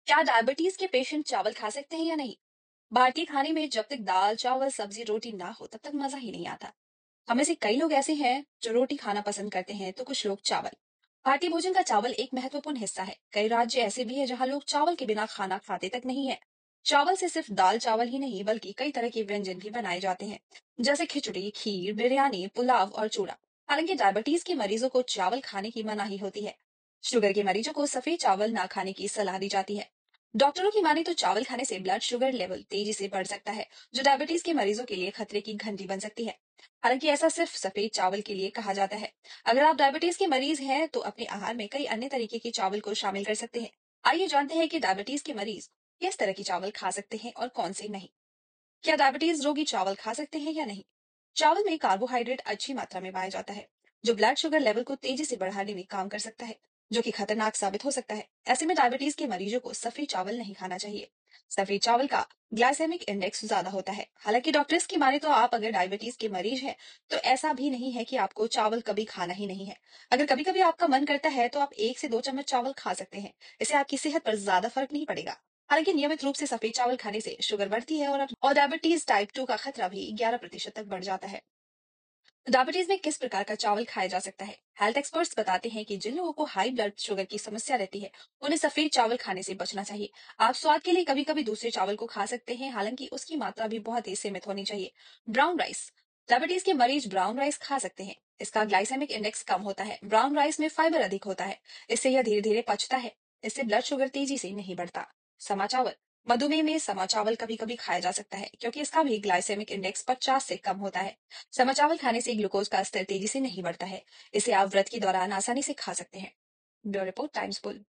क्या डायबिटीज के पेशेंट चावल खा सकते हैं या नहीं? भारतीय खाने में जब तक दाल चावल सब्जी रोटी ना हो तब तक मजा ही नहीं आता। हमें से कई लोग ऐसे हैं जो रोटी खाना पसंद करते हैं तो कुछ लोग चावल। भारतीय भोजन का चावल एक महत्वपूर्ण हिस्सा है। कई राज्य ऐसे भी हैं जहां लोग चावल के बिना खाना खाते तक नहीं है। चावल से सिर्फ दाल चावल ही नहीं बल्कि कई तरह के व्यंजन भी बनाए जाते हैं, जैसे खिचड़ी खीर बिरयानी पुलाव और चूड़ा। हालांकि डायबिटीज के मरीजों को चावल खाने की मनाही होती है। शुगर के मरीजों को सफेद चावल ना खाने की सलाह दी जाती है। डॉक्टरों की माने तो चावल खाने से ब्लड शुगर लेवल तेजी से बढ़ सकता है, जो डायबिटीज के मरीजों के लिए खतरे की घंटी बन सकती है। हालांकि ऐसा सिर्फ सफेद चावल के लिए कहा जाता है। अगर आप डायबिटीज के मरीज हैं तो अपने आहार में कई अन्य तरीके के चावल को शामिल कर सकते हैं। आइए जानते हैं कि डायबिटीज के मरीज किस तरह की चावल खा सकते हैं और कौन से नहीं। क्या डायबिटीज रोगी चावल खा सकते हैं या नहीं? चावल में कार्बोहाइड्रेट अच्छी मात्रा में पाया जाता है, जो ब्लड शुगर लेवल को तेजी से बढ़ाने में काम कर सकता है, जो कि खतरनाक साबित हो सकता है। ऐसे में डायबिटीज के मरीजों को सफेद चावल नहीं खाना चाहिए। सफेद चावल का ग्लाइसेमिक इंडेक्स ज्यादा होता है। हालांकि डॉक्टर्स की माने तो आप अगर डायबिटीज के मरीज हैं तो ऐसा भी नहीं है कि आपको चावल कभी खाना ही नहीं है। अगर कभी कभी आपका मन करता है तो आप 1 से 2 चम्मच चावल खा सकते हैं। इससे आपकी सेहत पर ज्यादा फर्क नहीं पड़ेगा। हालांकि नियमित रूप से सफेद चावल खाने से शुगर बढ़ती है और डायबिटीज टाइप 2 का खतरा भी 11% तक बढ़ जाता है। डायबिटीज में किस प्रकार का चावल खाया जा सकता है? हेल्थ एक्सपर्ट्स बताते हैं कि जिन लोगों को हाई ब्लड शुगर की समस्या रहती है, उन्हें सफेद चावल खाने से बचना चाहिए। आप स्वाद के लिए कभी कभी दूसरे चावल को खा सकते हैं, हालांकि उसकी मात्रा भी बहुत ही सीमित होनी चाहिए। Brown rice. डायबिटीज के मरीज ब्राउन राइस खा सकते हैं। इसका ग्लाइसेमिक इंडेक्स कम होता है। ब्राउन राइस में फाइबर अधिक होता है। इससे यह धीरे धीरे पचता है। इससे ब्लड शुगर तेजी से नहीं बढ़ता। समा चावल। मधुमेह में समा चावल कभी कभी खाया जा सकता है, क्योंकि इसका भी ग्लाइसेमिक इंडेक्स 50 से कम होता है। समा चावल खाने से ग्लूकोज का स्तर तेजी से नहीं बढ़ता है। इसे आप व्रत के दौरान आसानी से खा सकते हैं। ब्यूरो रिपोर्ट, टाइम्स पुल।